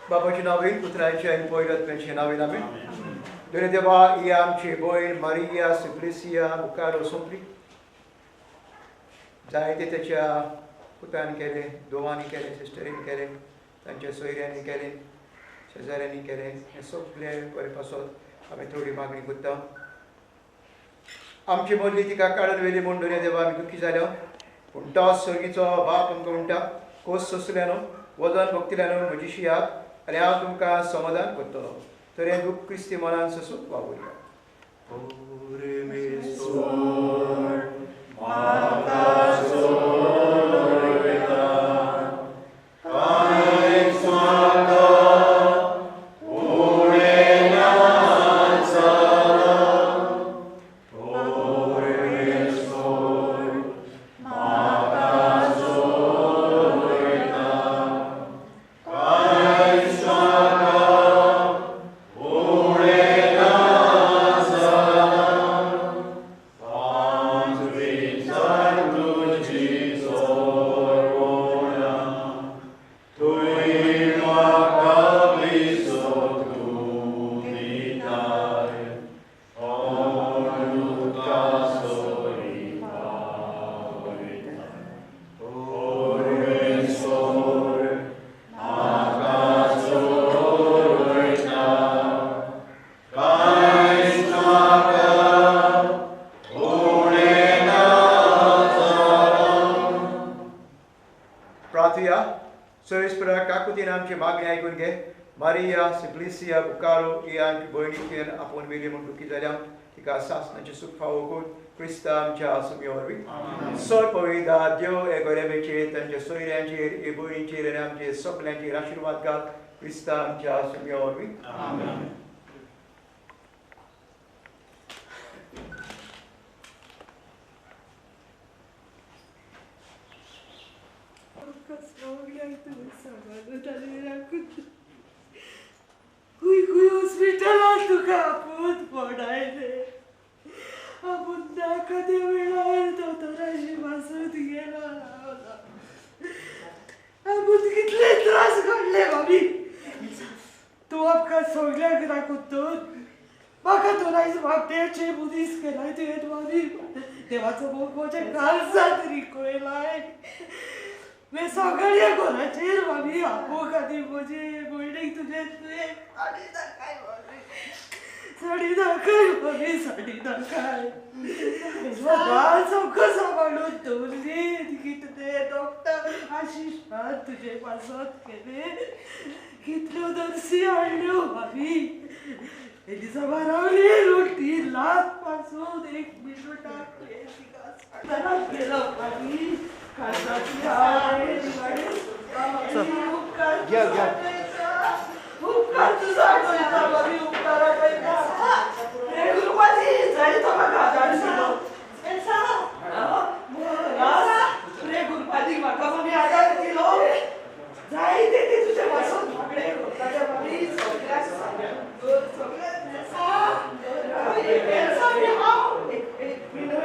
बापाच्या नावान पुत्राच्या आणि पवित्रात्म्याच्या नावान आमेन. दोन देवा ही आमची भयण मारिया सिप्लिसिया बुकारो सोंपली. जायते त्याच्या पुतान केले, दोवांनी केले, सिस्टरीन केले, तांच्या सोयऱ्यांनी केले, शेजाऱ्यांनी केले. हे सगळे बरे पासत आमी थोडी मागणी करता. आमची मदली तिका काडून व्हेली म्हूण दोन देवा आमी दुखी जाल्या. पूण तो सर्गीचो बाप आमकां म्हणटा, खोस सोंसल्यानो वजन भक्तिल्यानो म्हजी याद आनी हांव तुमकां समाधान करतलो. तर हें दूख क्रिस्ती मनान ससून वावुरया. मारिया सिप्लिसिया बुकारो ही आमची भयणीचेर आपूण वेली म्हूण दुखी जाल्या. तिका सासणाचें सुख फावो करून क्रिस्ता आमच्या सुमयो वरवीं. सर पविता देव हे गोरेबेचेर तांच्या सोयऱ्यांचेर हे भयणीचेर आनी आमचे सगल्यांचेर आशिर्वाद घाल. क्रिस्ता आमच्या सुमयो वरवीं. हॉस्पिटलात तुका आपून पडायले आपूण नाका ते वेळार दोतोराशी वाचत गेलो आपूण कितले त्रास काडले भाभी तू आमकां सगळ्याक राखून म्हाका दोनायज बाबड्याचे बुदीस केलाय तुवें भाभी देवाचो मोग म्हज्या काळजांत रिकोयलाय वे सगळ्या घराचेर भाभी आपो खातीर म्हजे भयणीक तुजें तुवें साडी दाखय भाभी साडी दाखय बाळ सगळं सांबाळून दवरली कितले डॉक्टर आशिशान तुजे पासत केले कितल्यो नर्सी हाडल्यो भाभी हे दिसा रावली रोटी लात पासून एक मिनटाक गेलो भाभी काळजाची हाड उपकार तुझा करता भाभी उपकारा करता रे गुरुपाजी जाय तो म्हाका धाडसिलो रे गुरुपाजी म्हाका भाभी आदार दिलो जाय ते तुझे पासून मागणे करता भाभी सगळ्याक सगळ्याक एक minute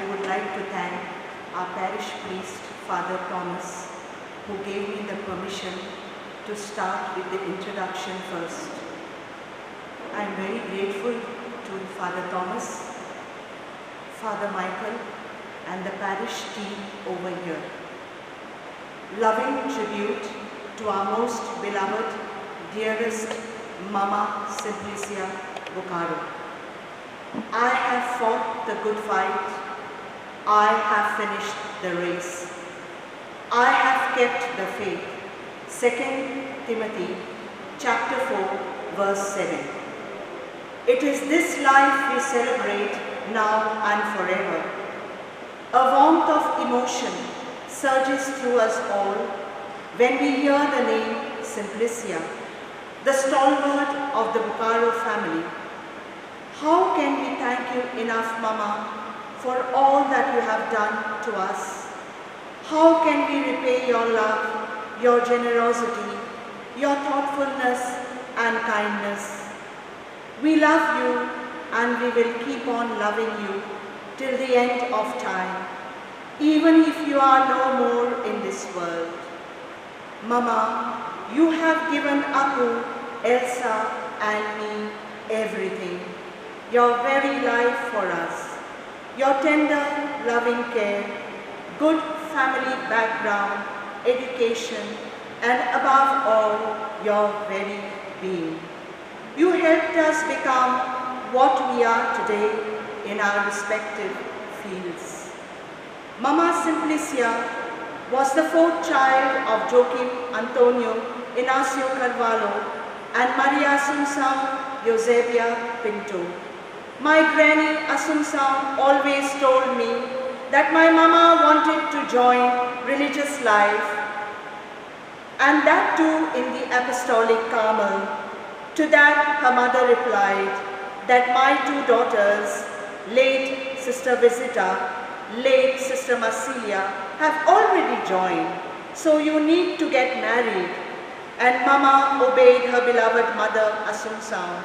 would like to thank our parish priest, Father Thomas, who gave me the permission to start with the introduction first. I am very grateful to Father Thomas, Father Michael, and the parish team over here. Loving tribute to our most beloved, dearest Mama Simplicia Bukaro. I have fought the good fight. I have finished the race. I have kept the faith. 2 Timothy chapter 4, verse 7. It is this life we celebrate now and forever. A warmth of emotion surges through us all when we hear the name Simplicia, the stalwart of the Bukaro family. How can we thank you enough, Mama, for all that you have done to us? How can we repay your love, your generosity, your thoughtfulness and kindness? We love you and we will keep on loving you till the end of time, even if you are no more in this world. Mama, you have given Apu, Elsa and me everything, your very life for us, your tender, loving care, good family background, education, and above all, your very being. You helped us become what we are today in our respective fields. Mama Simplicia was the fourth child of Joaquim Antonio Inacio Carvalho and Maria Assunção Eusebia Pinto. My granny Assunção always told me that my mama wanted to join religious life, and that too in the Apostolic Carmel. To that her mother replied that my two daughters, late Sister Visita, late Sister Marcilia, have already joined, so you need to get married. And Mama obeyed her beloved mother Assunção,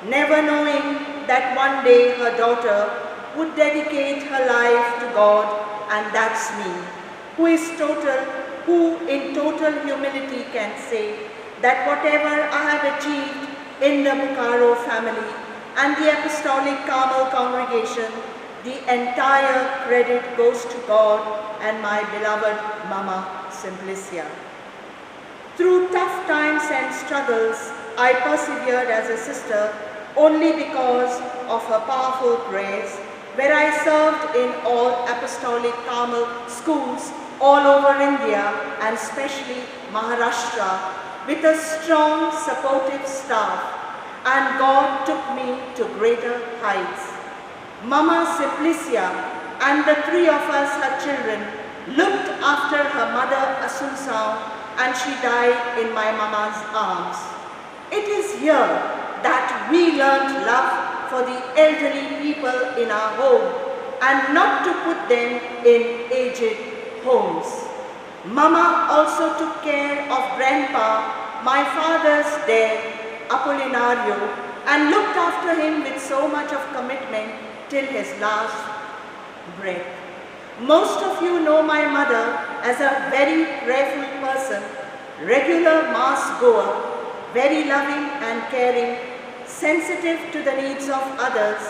never knowing that one day her daughter would dedicate her life to God, and that's me, who in total humility can say that whatever I have achieved in the Bukaro family and the Apostolic Carmel congregation, the entire credit goes to God and my beloved Mama Simplicia. Through tough times and struggles, I persevered as a sister only because of her powerful prayers, where I served in all Apostolic Carmel schools all over India and especially Maharashtra with a strong supportive staff, and God took me to greater heights. Mama Simplicia and the three of us, her children, looked after her mother Assunção, and she died in my mama's arms. It is here that we learned love for the elderly people in our home and not to put them in aged homes. Mama also took care of Grandpa, my father's dad, Apolinario, and looked after him with so much of commitment till his last breath. Most of you know my mother as a very prayerful person, regular mass goer, very loving and caring, sensitive to the needs of others,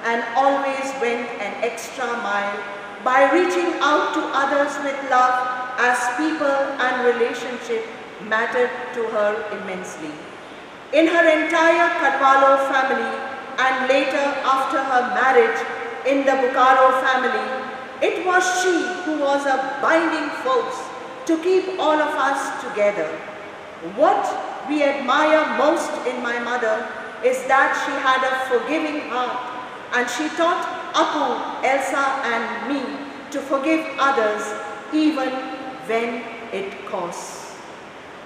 and always went an extra mile by reaching out to others with love, as people and relationship mattered to her immensely. In her entire Carvalho family, and later after her marriage in the Bukaro family, it was she who was a binding force to keep all of us together. What we admire most in my mother is that she had a forgiving heart, and she taught Apu, Elsa and me to forgive others even when it costs.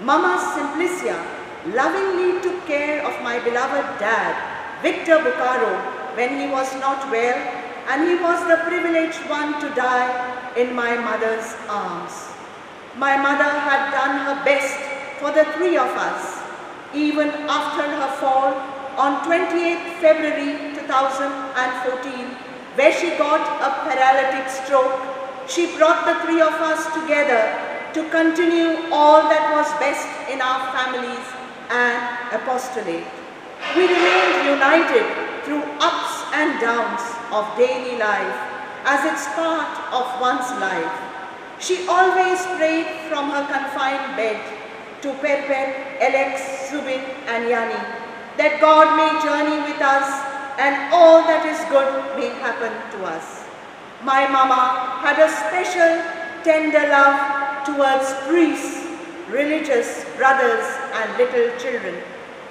Mama Simplicia lovingly took care of my beloved dad, Victor Bukaro, when he was not well, and he was the privileged one to die in my mother's arms. My mother had done her best for the three of us, even after her fall on 28th February 2014, where she got a paralytic stroke, she brought the three of us together to continue all that was best in our families and apostolate. We remained united through ups and downs of daily life as it's part of one's life. She always prayed from her confined bed to Perper, Alex, Zubin and Yani that God may journey with us and all that is good may happen to us. My mama had a special tender love towards priests, religious brothers and little children.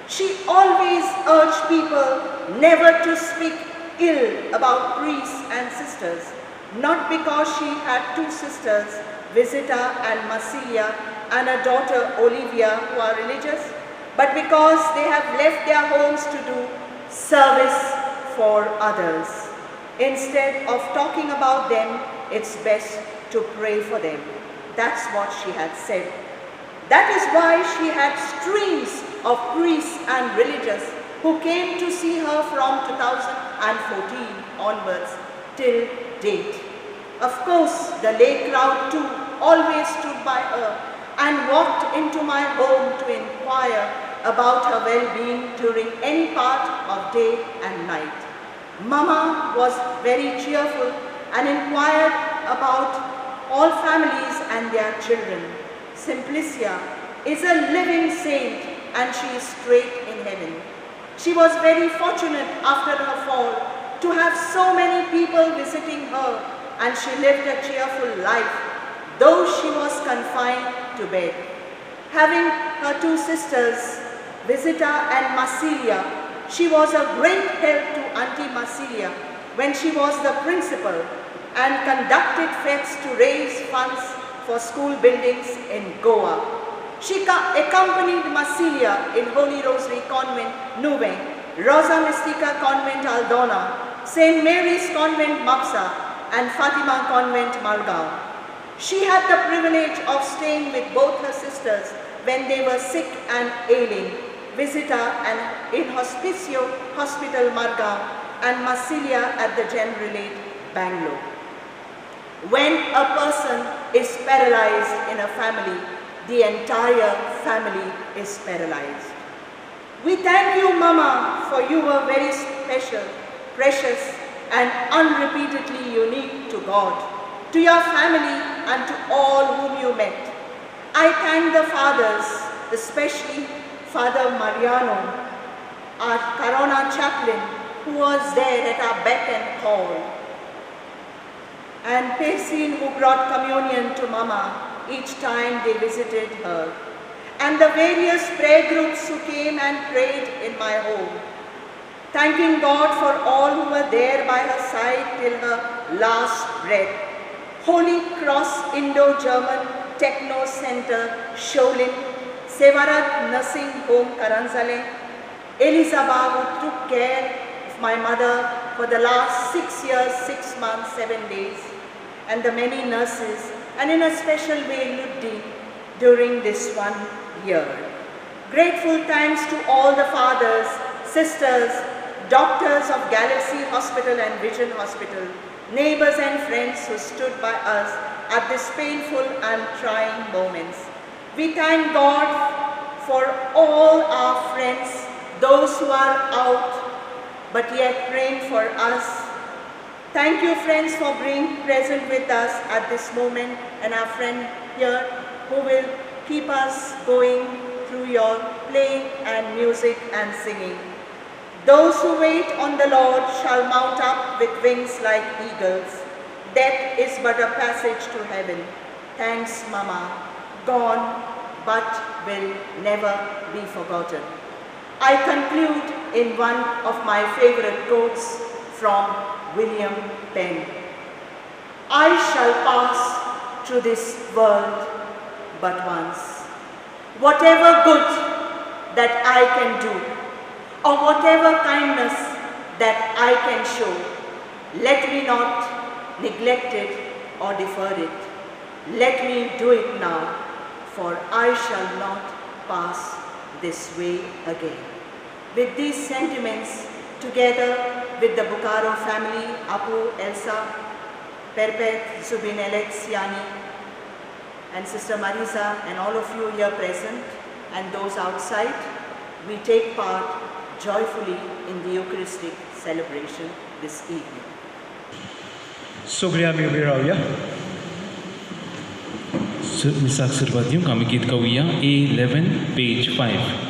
She always urged people never to speak ill about priests and sisters, not because she had two sisters, Visita and Marsilia, and a daughter, Olivia, who are religious, but because they have left their homes to do service for others. Instead of talking about them, it's best to pray for them. That's what she had said. That is why she had streams of priests and religious who came to see her from 2014 onwards till date. Of course, the lay crowd too always stood by her and walked into my home to inquire about her well-being during any part of day and night. Mama was very cheerful and inquired about all families and their children. Simplicia is a living saint and she is straight in heaven. She was very fortunate after her fall to have so many people visiting her, and she lived a cheerful life, though she was confined to bed. Having her two sisters, Visita and Marsilia, she was a great help to Auntie Marsilia when she was the principal and conducted fetes to raise funds for school buildings in Goa. She accompanied Marsilia in Holy Rosary Convent, Nuve, Rosa Mystica Convent, Aldona, St. Mary's Convent, Mapsa, and Fatima Convent, Margao. She had the privilege of staying with both her sisters when they were sick and ailing, Visita and in Hospicio Hospital, Margao, and Marsilia at the Generalate, Bangalore. When a person is paralyzed in a family, the entire family is paralyzed. We thank you, Mama, for you were very special, precious, and unrepeatedly unique to God, to your family, and to all whom you met. I thank the fathers, especially Father Mariano, our Corona chaplain, who was there at our beck and call, and Persin, who brought communion to Mama each time they visited her, and the various prayer groups who came and prayed in my home. Thanking God for all who were there by her side till her last breath. Holy Cross Indo-German Techno Center, Sholin, Sevarat Nursing Home, Karanzale, Elizabeth, who took care of my mother for the last 6 years, 6 months, 7 days, and the many nurses, and in a special way, Luddi, during this 1 year. Grateful thanks to all the fathers, sisters, doctors of Galaxy Hospital and Vision Hospital, neighbors and friends who stood by us at this painful and trying moments. We thank God for all our friends, those who are out, but yet praying for us. Thank you, friends, for being present with us at this moment, and our friend here who will keep us going through your playing and music and singing. Those who wait on the Lord shall mount up with wings like eagles. Death is but a passage to heaven. Thanks, Mama. Gone, but will never be forgotten. I conclude in one of my favorite quotes from William Penn. I shall pass through this world but once. Whatever good that I can do, or whatever kindness that I can show, let me not neglect it or defer it. Let me do it now, for I shall not pass this way again. With these sentiments, together with the Bukaro family, Apu, Elsa, Perpet, Zubin, Alex, Yani, and Sister Marisa, and all of you here present, and those outside, we take part joyfully in the Eucharistic celebration this evening. सगळे आमी ube रावया. मिसाक सुरवात दिवंक आमी गीत गावया A11 page 5.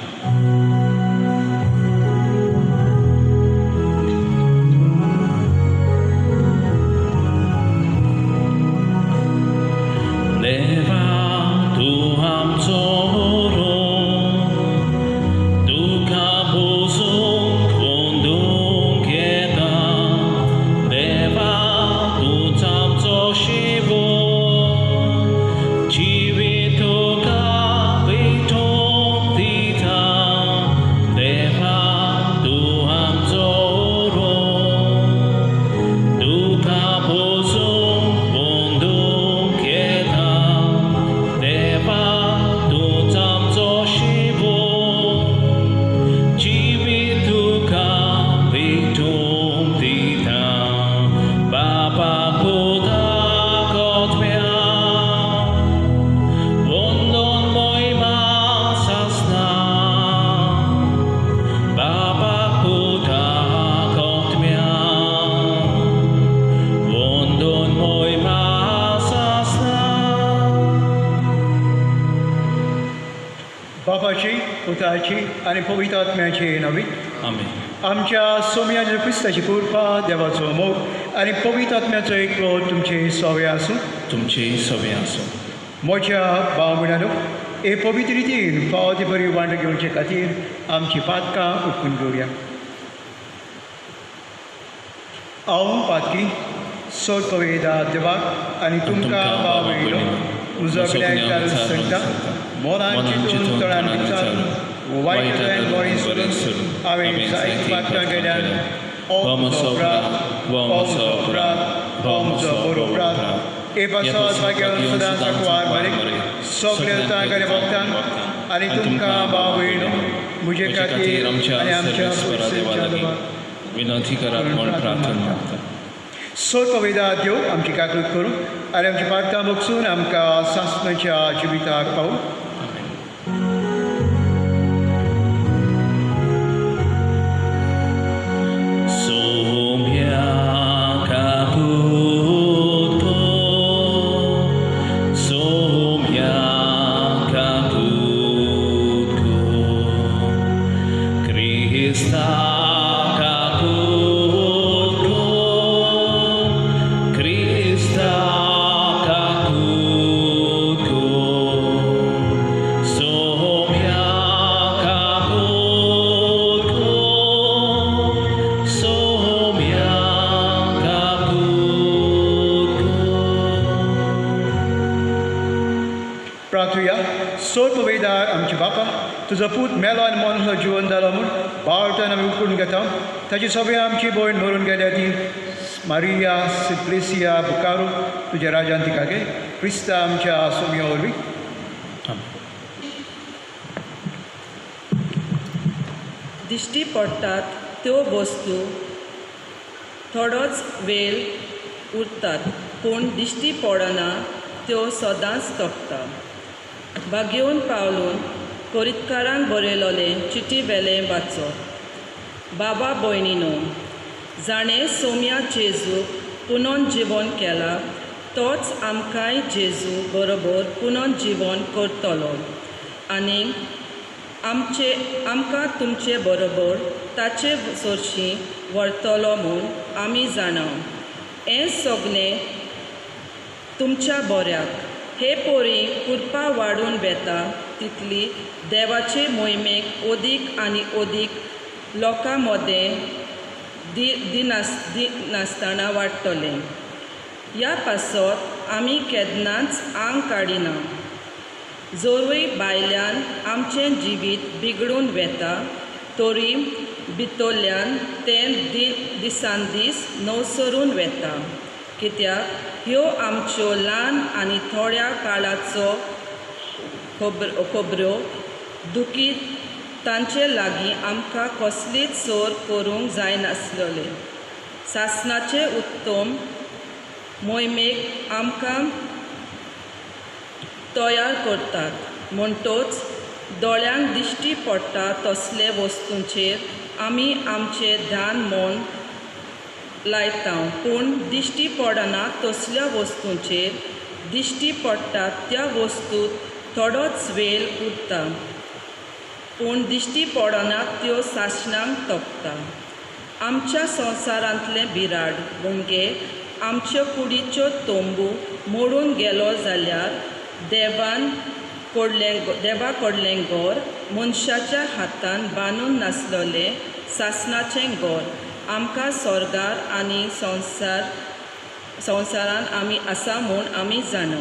बापाची, पुताची आणि पवित्र आत्म्याची नावी. आमेन. आमच्या सोम्या जेजू क्रिस्ताची कृपा, देवाचो मोग आणि पवित्र आत्म्याचो एकलो तुमचे सवे आसूं. तुमचे सवे आसूं. म्हज्या भाव भयणांनो, हे पवित्र रितीन फावती बरी वांट घेवचे खातीर आमची पातकां उखून घेवया. हांव पातकी सोड पळयता देवाक आनी तुमकां भाव भयणो म्हजो विलायकार सांगता. मोरांची दोन तळांनी चालून वायटांतल्यान बरें सोडून हांवें जायतीं पातकां केल्यान हो म्हजो प्रात, हो म्हजो बरो प्रात. हे पासत वाग्यान सदांच सांकवार बरें सगळे तांकां भक्तांक आनी तुमकां भाव भयणो म्हजे खातीर आनी आमच्या विनंती करात म्हूण प्रार्थना मागता. सोड पवित्र देव आमची काकूट करूं आनी आमची पातकां बगसून आमकां सासणाच्या जिविताक पावूं. प्रार्थुया. सोड पळयता आमचे बापा, तुजो पूत मेलो आनी मनसो जिवन जालो म्हूण बाळटान आमी उखलून घेता. ताची सगळी आमची भयण मरून गेल्या ती मारिया सिप्लेसिया बुकारो तुज्या राजान तिका घे. क्रिस्ता आमच्या सोम्या वरवीं. दिश्टी पडटात त्यो वस्तू थोडोच वेळ उरतात, पूण दिश्टी पडना त्यो सदांच तोखता. बागेवन पावलून कोरीतकारांक बरयलोलें चिटी वेलें वाचप. बाबा भयणीनो, जाणें सोम्या जेजूक पुनर्जीवन केलां तोच आमकांय जेजू बरोबर पुनर्जीवन करतलो आनी आमकां तुमचे बरोबर ताचे सरशीं व्हरतलो म्हूण आमी जाणा. हें सगळें तुमच्या बऱ्याक. हे पोरी कृपा वाडून वेता तितली देवाचे मोहिमेक ओदीक आनी ओदीक लोकां मदें नासतना वाडटलें. ह्या पासत आमी केन्नाच आंग काडिना. जोरूय भायल्यान आमचें जिवीत बिगडून वेता तरी भितरल्यान तें दिसान दीस नवसरून वेता. कित्याक ह्यो आमच्यो ल्हान आनी थोड्या काळाचो खबरो दुखी तांचे लागीं आमकां कसलीच सोर करूंक जायनासलें. सासणाचें उत्तम मोहिमेक आमकां तयार करतात. म्हणटच दोळ्यांक दिश्टी पडटा तसले वस्तूंचेर आमी आमचें ध्यान मन लायता, पूण दिश्टी पडना तसल्या वस्तूंचेर दिश्टी पडटात त्या वस्तूंत थोडोच वेळ उरता, पूण दिश्टी पडनात त्यो सासणांक तोपता. आमच्या संवसारांतले बिराड मुणगे आमच्यो कुडीच्यो तोंबू मोडून गेलो जाल्यार देवा कडलें घर मनशाच्या हातान बांदून नासलेलें सासणाचें घर आमकां स्वर्गार आनी संवसारान आमी आसा म्हूण आमी जाणा.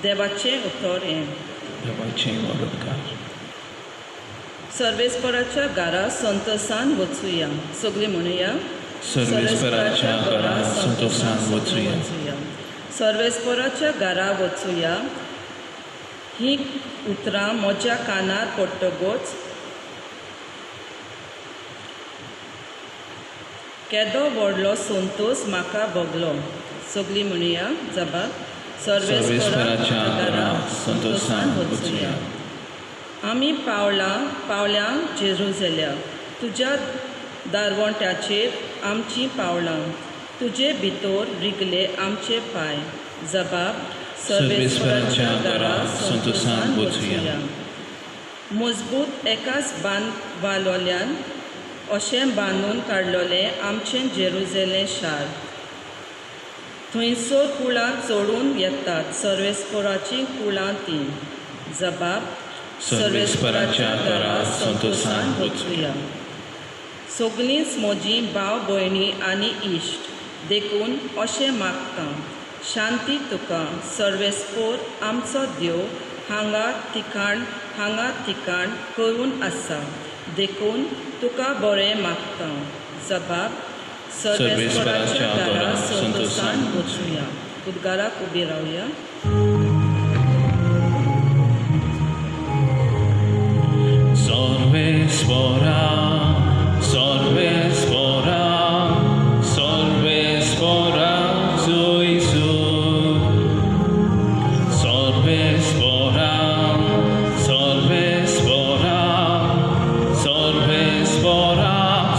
देवाचें उतर हें. देवाचें वरदकार. सर्वेस्पराच्या घरा संतोसान वचुया. सगळीं म्हणुया. सर्वेस्पराच्या घरा संतोषान वचुया. सर्वेस्पराच्या घरा वचुया ही उतरां म्हज्या कानार पडटकच केदो व्हडलो संतोश म्हाका भोगलो. सगळीं म्हणुया जबाब. सर्वेस्पराच्या घरा संतोषान वचुया. आमी पावल्या जेरुसलेम. तुज्या दारवंट्याचेर आमचीं पावलां. तुजे भितर रिगले आमचे पांय. जबाब. सर्वेस्पराच्या घरा संतोषान वचुया. मजबूत एकाच वालोल्यान अशें बांदून काडलोलें आमचें जेरुसलेम शार. थंयसर कुळां चडून येतात. सर्वेस्पराचीं कुळां तीं. जबाब. सर्वेस्पराच्या घरा संतोषान वचुया. सगळींच म्हजीं भाव भयणी आनी इश्ट देखून अशें मागता. शांती तुका सर्वेस्पर आमचो देव हांगा ठिकाण करून आसा देखून तुका बरें मागता. जबाब. सर्वेस्पराच्या घरा संतोषान वचुया. उद्गाराक उबी रावया. सर्वेस्परा सर्वेस्परा सर्वेस्परा Jesu. सर्वेस्परा सर्वेस्परा सर्वेस्परा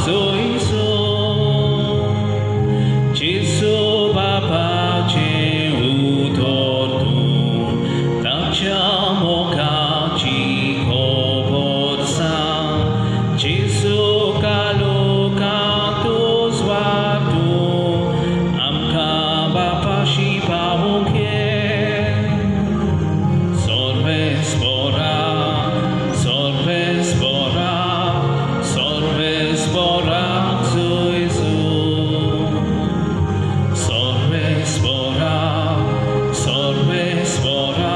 Jesu. Jesu babacie utorku tacia mokaci koborsa. Jesu kaluka tu zwatu amka bapashi pawukie. Sorvespora sorvespora sorvespora Jesu. Sorvespora sorvespora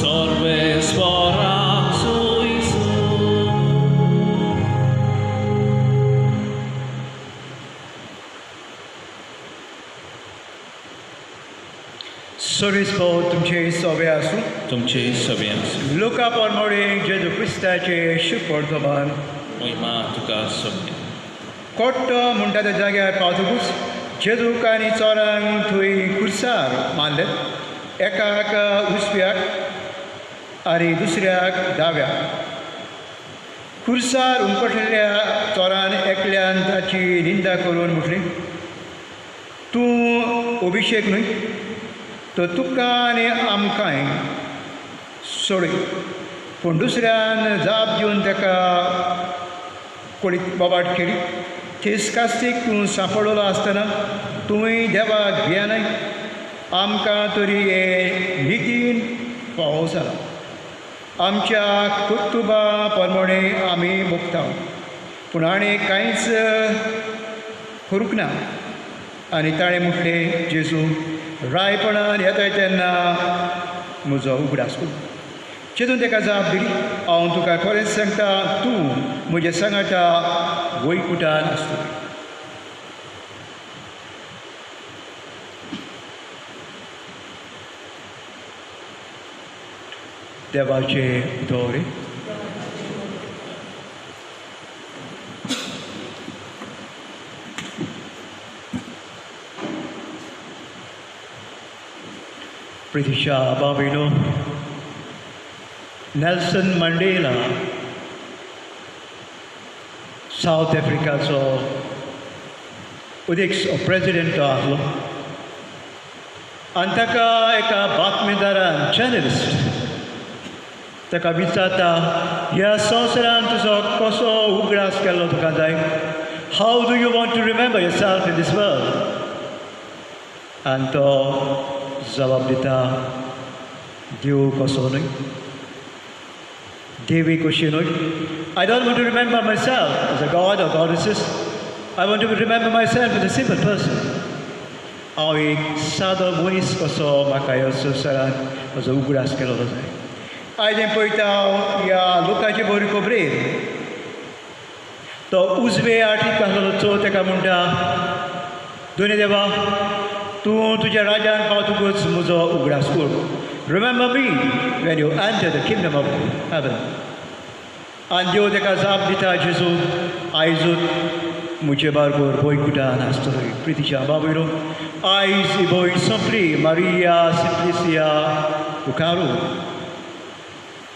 sorvespora Jesu. सर्वेस्पर तुमचे सवे आसूं. तुमचे सवे आसूं. लोका परमोडे जेजू क्रिस्ताचे शुभवर्तमान महिमा तुका सगळे. कोट्टो म्हणटा त्या जाग्यार पावतकूच जेजूक आनी चोरांक थंय खुर्सार मारले. एकाक उजव्याक आनी दुसऱ्याक दाव्याक. खुर्सार उमपटलेल्या चोरान एकल्यान ताची निंदा करून म्हटली, तूं अभिशेक न्हय, तो तुका आनी आमकांय सोडय. पूण दुसऱ्यान जाप दिवन ताका कोळीत बोबाट केली. तेच कास्तीक तूं सांपडलो आसतना तुवें देवाक भियानाय. आमकां तरी हे नितीन फावो जाला. आमच्या कुटुंबा प्रमाणे आमी भोगता, पूण आनी कांयच करूंक ना. आनी ताणें म्हटलें, जेजू रायपणान येताय तेन्ना म्हजो उगडास कर. जेजून ताका जाप दिली, हांव तुका खरेंच सांगता, तूं म्हज्या सांगाता वैकुंठान आसतली. देवाचे उतर. Britisha Babino, Nelson Mandela, South Africa, so उदीक प्रेसिडेंट तो आसलो आनी ताका एका बातमीदारान जर्नलिस्ट ताका विचारता ह्या संवसारान तुजो कसो उगडास केल्लो तुका जाय how do you want to remember yourself in this world आनी तो जवाब दिता देव कसो न्हय देवी कशी न्हय I don't want to remember myself as a god or goddesses. I want to remember myself as a simple person. हांव एक सादो मनीस कसो म्हाका ह्या संवसारान म्हजो उगडास केलोलो जाय आयज हांवें पळयता ह्या लोकांची बरी खबरेर तो उजवे आटीक घातलेलो चो ताका म्हणटा दोनी देवा तूं तुज्या राज्यान पावतकूच म्हजो उगडास core remember me when you enter the kingdom of heaven. आनी देव ताका जाप दिता जेजू आयजूच मुझे बारबर बोय कुटान आसतली प्रितीच्या बाबूरो आयज ही बोय सोंपली मारिया सिंप्लिसिया बुकारो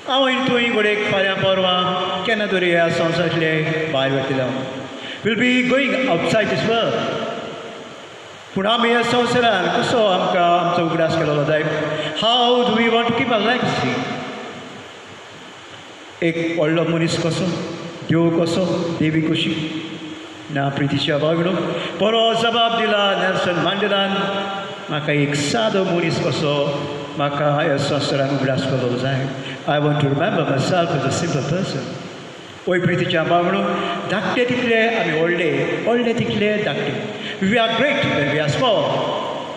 हांव तुवें घोडेक फाल्यां परवां केन्ना तरी ह्या संवसारांतले भायर वतलो will be going outside this world पूण आमी ह्या संवसारान कसो आमकां आमचो उगडास केलोलो जाय how do we want to keep a legacy एक व्हडलो मनीस कसो देव कसो देवी कशी ना प्रितीच्या बाबूरो बरो जबाब दिला नेल्सन मंडेलान म्हाका एक सादो मनीस कसो म्हाका ह्या संवसारान उगडास केलोलो जाय I want to remember myself as a simple person. ओय प्रितीच्या बाबूरो धाकटे तितले आमी व्हडले तितले धाकटे We are great when we are small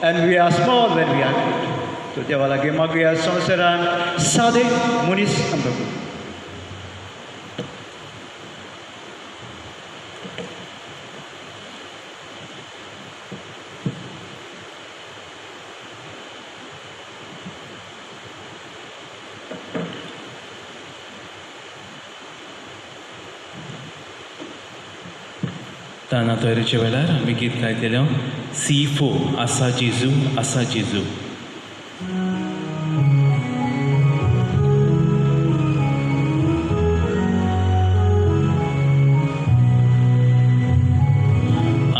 and we are small when we are great. So देवा लागीं म्हाका ह्या संवसारान सादे मनीस आमकां ताना तयारीच्या वेळार आमी गीत गायतलें C4 आसा जेजू आसा जेजू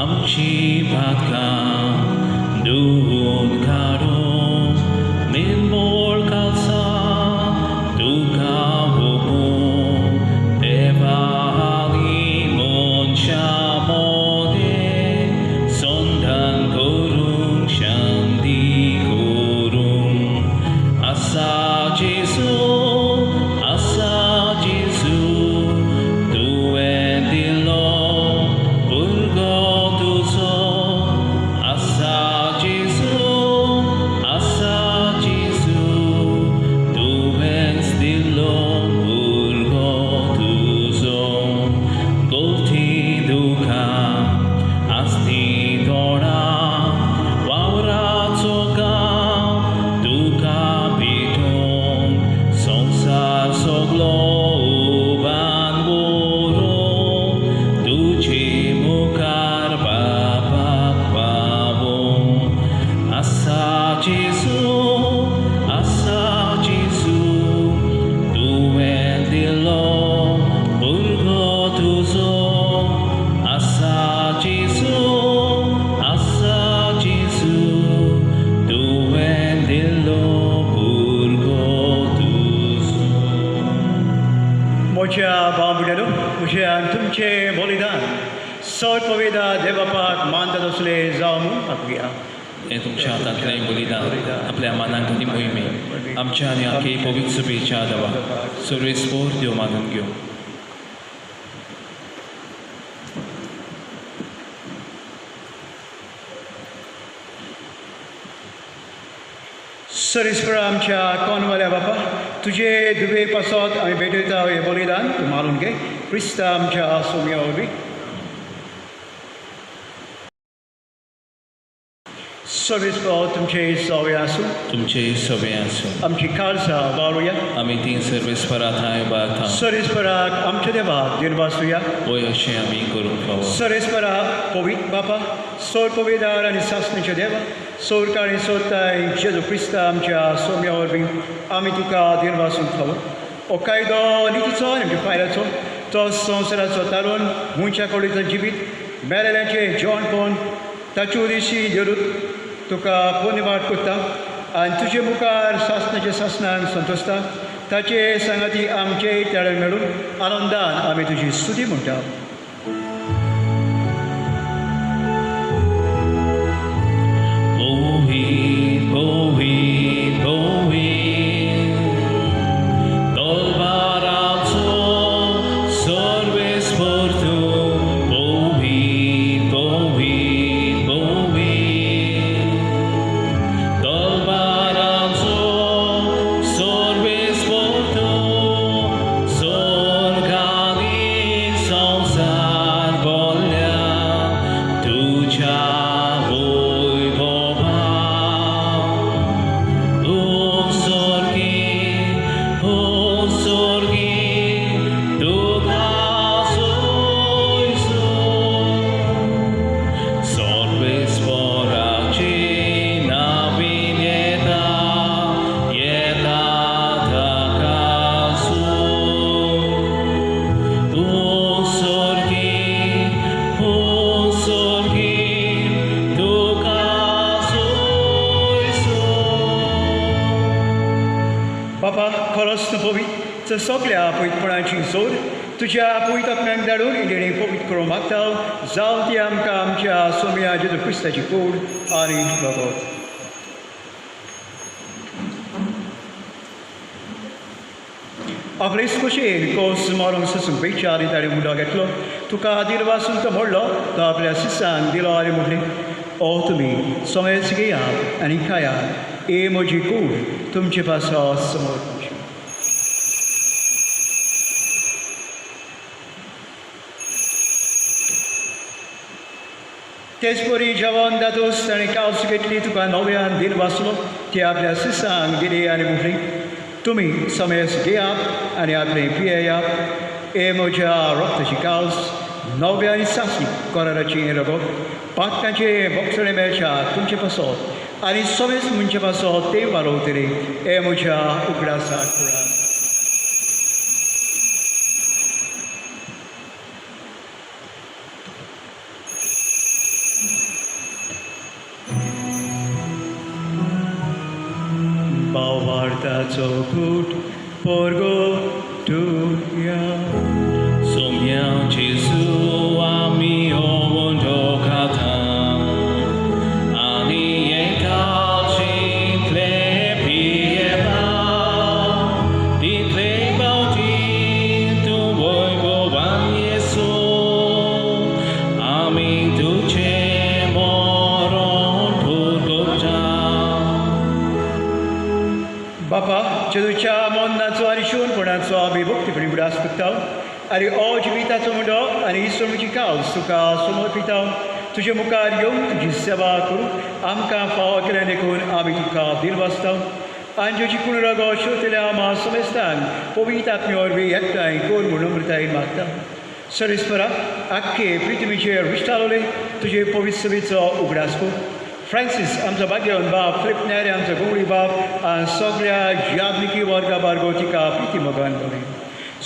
आमची भाकां दूद काडून निरमळ कालसा तुका बघून देवा मोच्या बांबुड्यालो मुझ्यान तुमचे बलिदान सौपवेदा देवापाक मानतात असले जावं आपुया हें तुमच्या हातांतलें बलिदान आपल्या मनांत आनी मोहिमे आमच्या आनी आखे पवित्र सभेच्या दवा सर्वेस्पोर देव मागून घेवं सरीसपरा आमच्या कोणवाल्या बापा तुझे दुबे पासत आमी भेटयता हे बलिदान तूं मारून घे क्रिस्ता आमच्या सोम्या वरवीं सरीसपरा तुमचे सवे आसूं तुमचे सवे आसूं आमची खालसा वारुया आमी तीन सर्वेस्परा थंय बाथा सरीसपराक आमच्या देवाक दिनवासुया वय अशें आमी करूंक फावो सरीसपरा पवित्र बापा सोर पविदार आनी सासणेच्या देवा सोरकाळी सोताय जेजू क्रिस्ता आमच्या सोम्या वरवीं आमी तुका देवासून खावो हो कायदो नितीचो आनी आमच्या फायद्याचो तो संवसाराचो तारून मनशा कडीचो जिवीत मेलेल्यांचें जेवणपण ताचे उदेशी देरूत तुका पुण्यवाट करता आनी तुजे मुखार सासणाच्या सासणान संतोसता ताचे सांगाती आमचे तेळे मेळून आनंदान आमी तुजी स्तुती म्हणटा सगळ्या पवित्रपणाची जोड तुज्या पवित्र आत्म्याक धाडून इंडियेक पवित्र करूंक मागता जावं ती आमकां आमच्या सोम्या जेजू क्रिस्ताची कूड आनी भगवत आपले खोशेन कोस मारूंक ससून पयच्या आनी ताणें उदो घेतलो तुका दिल वासून तो मोडलो तो आपल्या शिसांक दिलो आनी म्हणलें ओ तुमी सोमेस घेयात आनी खायात हे म्हजी कूड तुमचे पासो समोर तेच परी जेवण दादोस ताणें कावस घेतली तुका नव्यान दीन वाचलो ती आपल्या सिसांक दिली आनी म्हणली तुमी समेस घेयात आनी आपलें पियेयात हे म्हज्या रक्ताची कावस नव्या आनी सासी कोराची रगत पातकांचे बोगसणे मेळच्या तुमचे पासो आनी समेस मुंचे पासो ते वालोवतले हे म्हज्या उगडासा कुळान Bawartaco kut porgo tuya Somia Jesu ami omondo kata Ani ekachi tle pieba Di tle bauti tu voi bovan Jesu Ami tu ce moron purgota बापा जेजूच्या मोन्नाचो आनी शिवणपणाचो आमी भक्तीपणी उडास करता आनी हो जिविताचो मुडो आनी इसवणीची कावस तुका समर्पिता तुजे मुखार येवन तुजी सेवा करून आमकां फावो केल्या देखून आमी तुका दिल वाचता आनी जेची कुणरगो श्रोतेल्या आमा समेस्तान पवित्र आत्मे वरवीं एकठांय कोर म्हणून अमृतायेन मागता सरेस्परा आख्खे पृथ्वीचेर विस्तारले तुजे पवित्र सभेचो उगडास कर फ्रांसीस आमचो भाग्यवन बाब फिलिप नेरे आमचो गवळी बाब आनी सगळ्या याज्ञिकी वर्गा बारगो तिका प्रिती मोगान बरें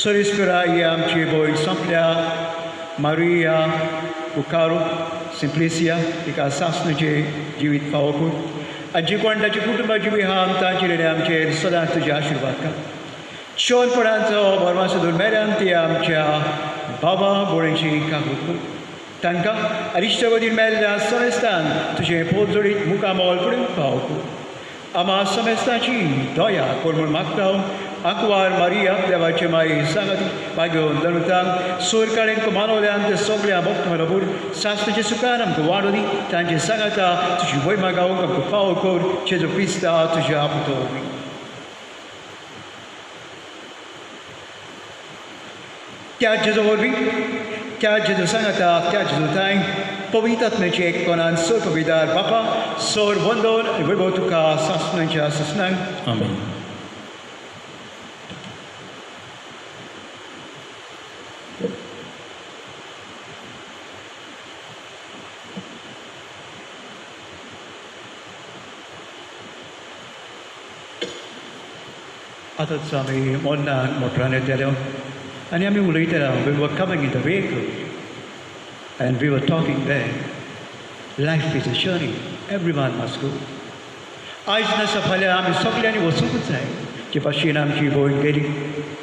सरेस्परा ही आमची भयण सोंपल्या मारिया उकारो सिंप्लिसिया तिका सासणेचे जिवीत फावो कर आनी जी कोण ताची कुटुंबाची बी आहा तांचे रेडे आमचेर सदांच तुजे आशिर्वाद कर शोनपणाचो बरमासो धरून मेऱ्यान ती आमच्या बाबा भयणीची काकूट कर तांकां अरिश्टवदीन मेल्ल्या समेस्तान तुजें पोट जोडीत मुखामोल फुडें फाव कर आमा समेस्ताची दया कोर म्हूण मागता आंकवार मारिया देवाचे माई सांगाती भाग्यवन दनुतांक सोर काळेंक मानवल्यान ते सगळ्या भक्त बरोबर सासणाच्या सुखान आमकां वाडोदी तांचे सांगाता तुजी वय मागावंक आमकां फाव कर जेजू क्रिस्ता तुज्या पुतो वरवीं त्या जेजू वरवीं त्या जेजू सांगाता त्या जेजू तांय पवित्र आत्म्याचे एक कोणान सोर पविदार बापा सोर वंदन आनी वैभव तुका सासणाच्या सासणांक आमेन आतांच आमी मोन्नान मोटरान येताले आनी आमी उलयताले we were coming in the vehicle and we were talking there. Life is a journey. Everyone must go. आयज नासा फाल्यां आमी सगल्यांनी वचूंकूच जाय जे भाशेन आमची भोंवडी गेली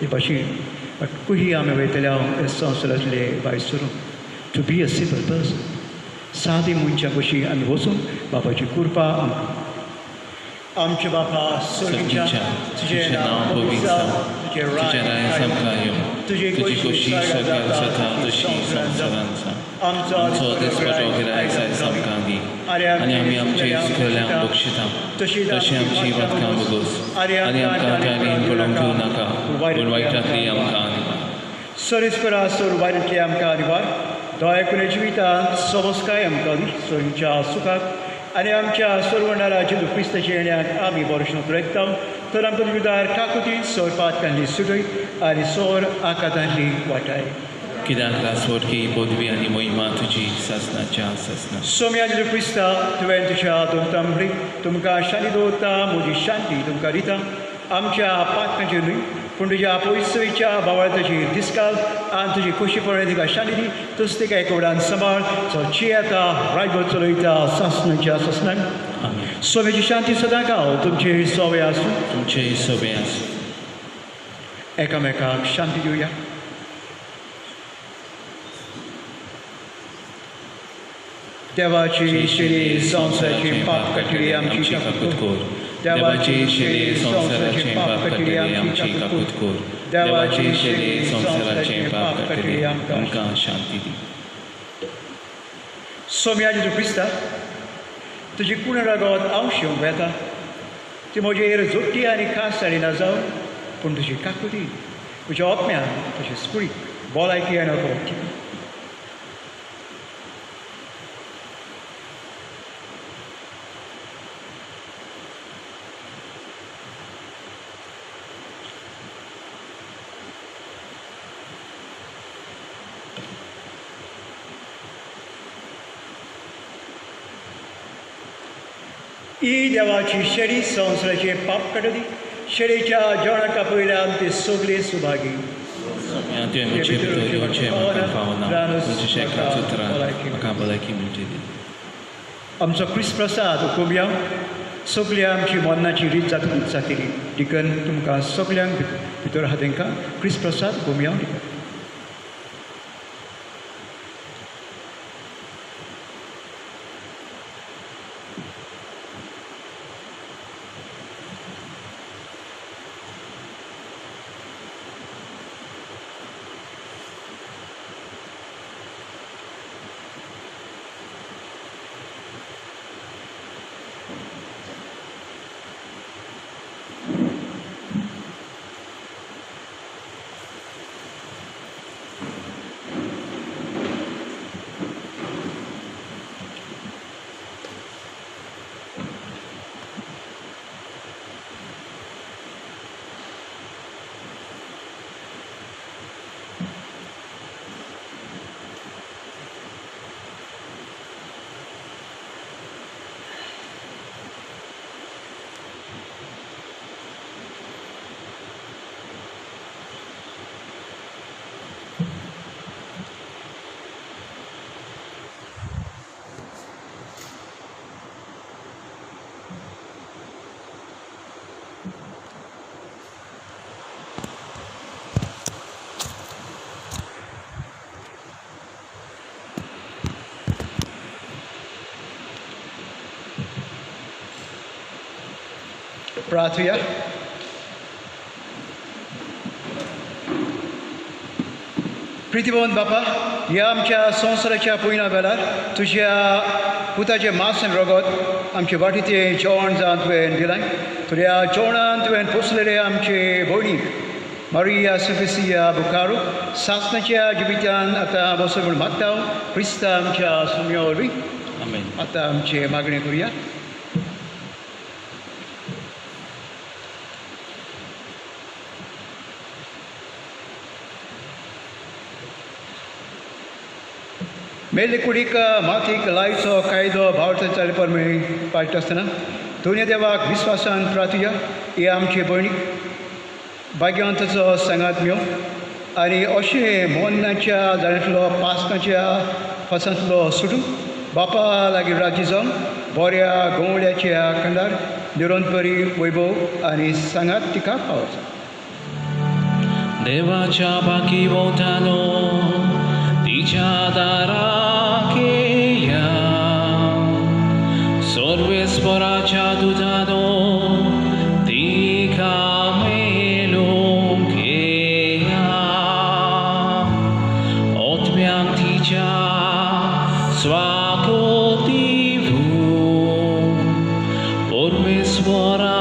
ते भाशेन बट कुही आमी वयतले हे संवसारांतले भायर सरून to be a simple person सादी मनशा कशी आमी वचून बापाची कृपा आमचे बापा सर्गीच्या तुझें नांव पवित्र जावं, तुजें राय आमकां येवं, तुजी खोशी सगळ्याक जाता तशी संवसारांत आसा. आमचो दिसपटो गिरायक आयज आमकां दी आनी आमी आमच्या इश्टोल्यांक बक्षिता तशी आमची वादकां बगोस आनी आमकां गाडयेन पडोवंक दिवं नाका पूण वायटांतली आमकां निवार. सरीसपरा सोर वायटांतली आमकां निवार दया करून जिवितांत समस्काय आमकां दी सोयीच्या सुखाक आनी आमच्या सर्वनारा जेजू क्रिस्ताच्या येण्याक आमी भरोसो दवरता तर आमकां तुवें काकुती सोर पातकांतली सुटय आनी सोर आकांतांतली वाटाय. कित्याक लासवडकी पदवी आनी मोहिमा तुजी सासणाच्या सासणा. सोम्या जेजू क्रिस्ता तुवें तुज्या दोतांबडी तुमकां शांती दवरता म्हजी शांती तुमकां दिता आमच्या पातकांचेर न्हय पूण तुज्या पवित्रच्या बावळाचेर दिसकाल आनी तुजी खोशीपणां तिका शांती दी तूंच तिका एका वडान सांबाळ जो जियेता रायभर चलयता सासणाच्या सासणाक. सोम्याची शांती सदां गाव तुमचे सोवे आसूं तुमचे सोबे आसूं. एकामेकाक शांती दिवया. देवाची शिरी संवसाराची पाप कटली आमची काकूत कोर. देवाची शिरी संवसाराचे पाप कटली आमची काकूत कोर. देवाची शिरी संवसाराचे पाप कटली आमकां शांती दी. सोम्या जेजू क्रिस्ता तुजी कुण रागोत हांव शिवंक येता ती म्हजेर जोडटी आनी खास जायना जावन पूण तुजी काकुती तुज्या ओत्म्यान तुजे स्कुळीक भलायकी आनी अकोट. ही देवाची शेडी संवसाराचे पाप काडली शेडीच्या जेवणाका पयल्यान ती सगळी सुभागी. तुवें म्हजे भितर येवचें म्हाका फावना तुजे शेकाचो त्रास म्हाका भलायकी मेळची दी. आमचो क्रिस्त प्रसाद हुकुम्या सगळी आमची मन्नाची रीत जातली देखून तुमकां सगळ्यांक भितर आहा तांकां क्रिस्त प्रसाद हुकुम्या. प्रार्थया. प्रितीभवन बापा ह्या आमच्या संवसाराच्या पयल्या वेळार तुज्या पुताचे मांस आनी रगत आमचे वाटीचें जेवण जावन तुवें दिलां. तुज्या जेवणान तुवें पोसलेले आमचे भयणीक मारिया सुफिसिया बुकारू सासणाच्या जिवितान आतां बसो म्हूण मागता क्रिस्ता आमच्या सुम्या वरवीं. आमेन. आतां आमचे मागणें करुया. मेल्ले कुडीक मातीक लायचो कायदो भारताच्या परमे पाळटा आसतना दोनूय देवाक विस्वासान प्रार्थया हे आमचे भयणीक भाग्यवंताचो सांगात मेव आनी अशें मोन्नाच्या जाण्यांतलो पास्काच्या पासांतलो सुटूं बापा लागीं राजी जावन बऱ्या गोवड्याच्या खंडार निरंतरी वैभव आनी सांगात तिका पावचा. देवाच्या बाकी वोतानो तिच्या दाराक येया, सर्वेस्पराच्या दुधानो तिका मेलूंक येया, ओतम्यांक तिच्या स्वागत दिवूं परमेश्वरा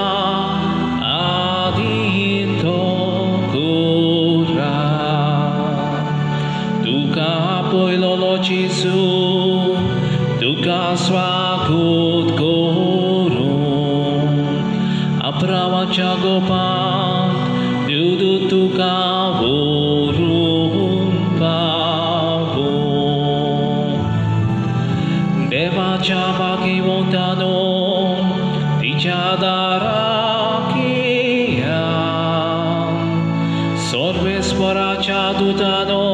Jesu, tuka swakut korun, aprawacha gopan, dudu tuka vorun pavo. Devacha baki wontano, ticha darakia, sorvesparacha dutano,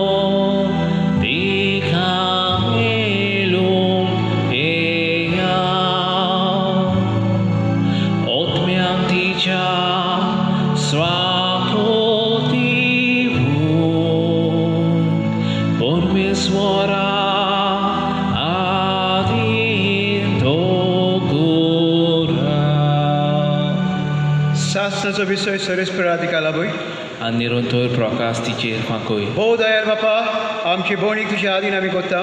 शास्त्राचो विशय सरेस्परा तिका लाभूय आनी निरंतर प्रकाश तिचेर फांकय. भोव दयाळ बापा, आमची भोवणीक तुज्या आदीन आमी कोत्ता.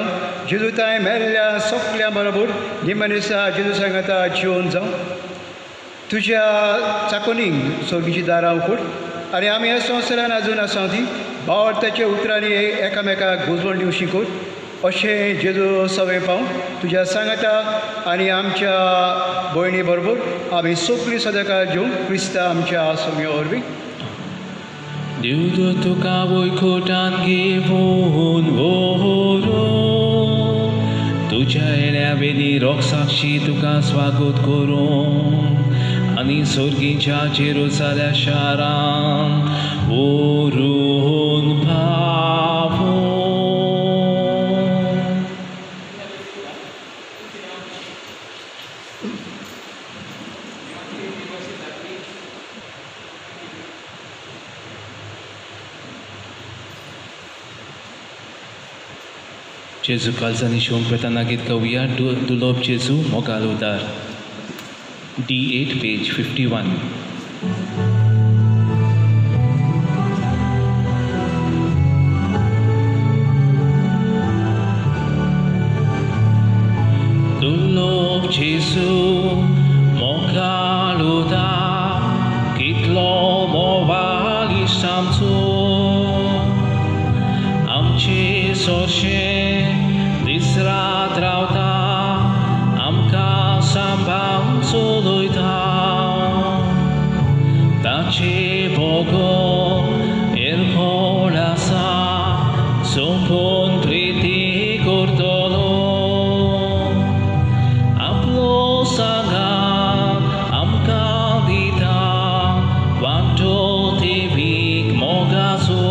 जेजूताय मेल्ल्या सगल्या बरोबर निमनेसा जेजू सांगाता जिवन जावं तुज्या चाकोनीक सोगीची दारां उखड आनी आमी ह्या संवसारान आजून आसा ती भावार्थाच्या उतरांनी एकामेकाक बुजवण दिवची कोर. अशें जेजू सवय पावूं तुज्या सांगाता आनी आमच्या भयणी बरोबर आमी सोंपली सदांकाळ जेवूं क्रिस्ता आमच्या सोम्यो वरवीं. Diudo tuka boykotan givun voro, tuja elia vedi rok sakshi tuka swagot koron, ani sorgincha Jerusalem sharan vorun pavon. Jezu kalzani shom pratanagit kawiya dulob Jezu mogaludar. D8 page 51. Dulob Jezu mogaludar kitlo mowali samcu amche sorche Disrat rauta amka sambam suluita tache bogo erholasa sumpun priti kordolo aplo saga amka dita wanto tevik mogaso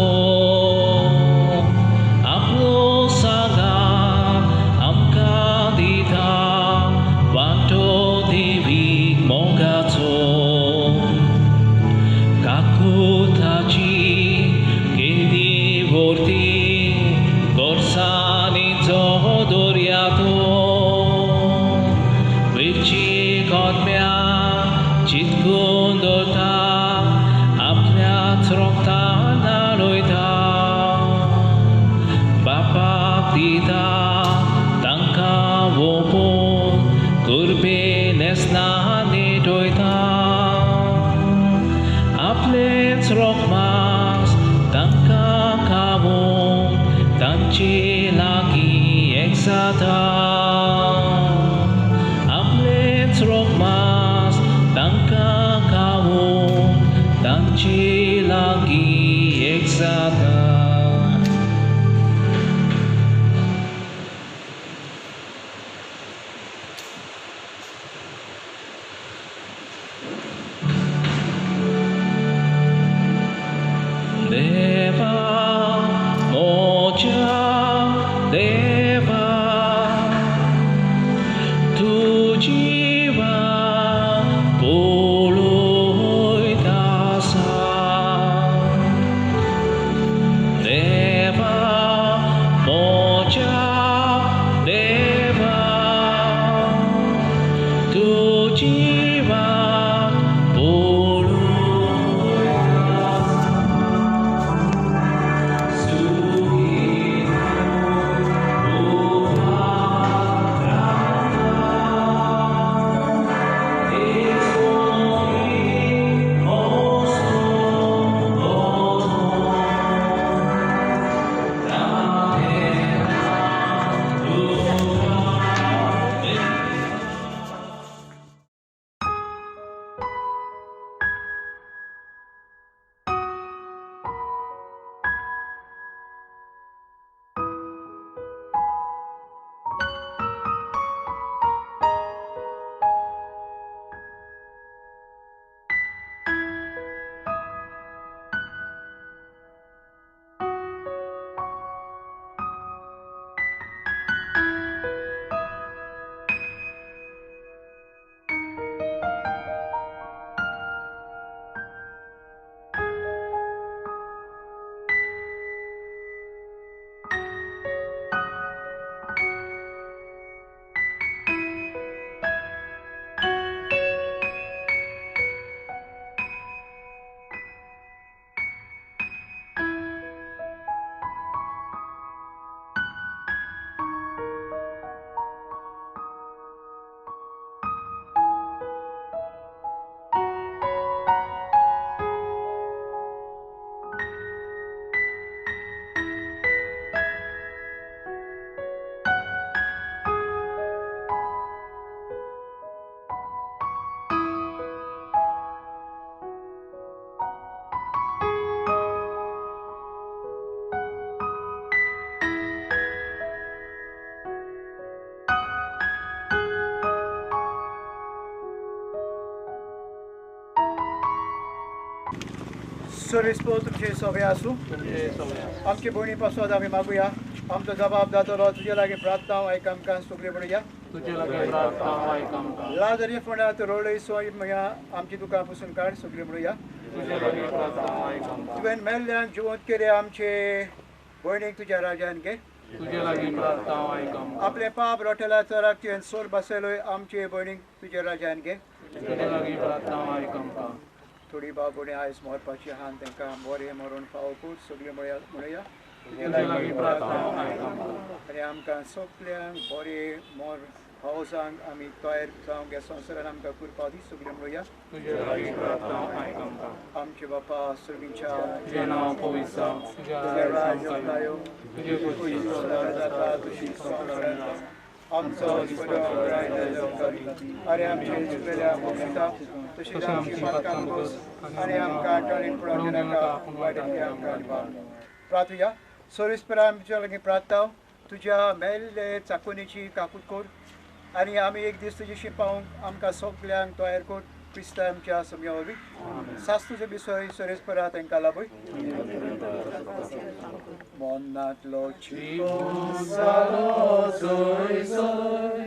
service po तुमचे सभे असू आमची भयणीपासून आम्ही मागूया आमचा जबाब दातलो तुझ्या लागी प्रार्थना ऐकामकां सगळे म्हणूया लाजरी फणात रोडय सोय मया आमची दुकानपासून काढ सगळे म्हणूया तुवें मेल्ल्यांक जिवंत केले आमचे भयणीक तुझ्या राजान घे आपले पाप रोटेलाचो राग तुवें सोल बसयलोय आमचे भयणीक तुझ्या राजान घे थोडी बाबुणे आयज मरपाची आहा तांकां बरें मरून फावो कर सगळे म्हणूया आनी आमकां सगल्यांक बरें मोर हावसांक आमी तयार जावंक ह्या संवसारान आमकां करपा दी सगळे म्हणूया आमचे बापा सर्वींच्या आमचो अरे आमचे चुकलेल्या मोक्षता तशीच आमची पातकां बस आनी आमकां टळीन पडोवंक नाका वायटांतली आमकां प्रार्थुया सर्विसपरा आमच्या लागीं प्रार्थना तुज्या मेल्ले चाकुनीची काकूट कर आनी आमी एक दीस तुजेशी पावूंक आमकां सगल्यांक तयार कर क्रिस्ता आमच्या समया वरवीं सास तुजे विसय सर्विसपरा तांकां लाभय मोनांतलो चिको जालो जय जय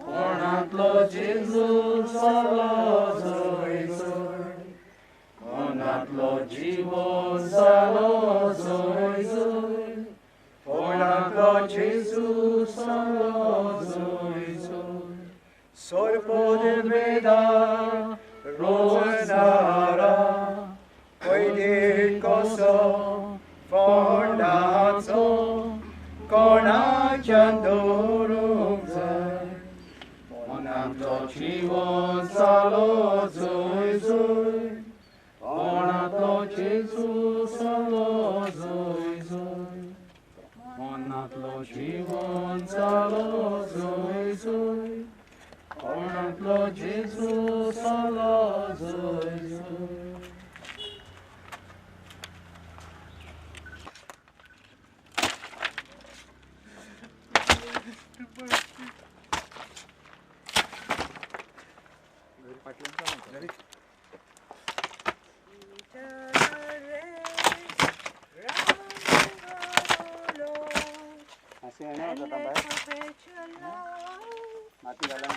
मोनांतलो जेजू जालो जय जय मोनांतलो जिवोन जालो जय जय मोनांतलो जेजू जालो जय जय sorpo de veda rosanara poi coso fondazo conacia dorumzai monanto chivon salo zoi zoi monanto Jesus salo zoi zoi monanto chivon salo zoi zoi monanto Jesus salo zoi zoi Mati dalam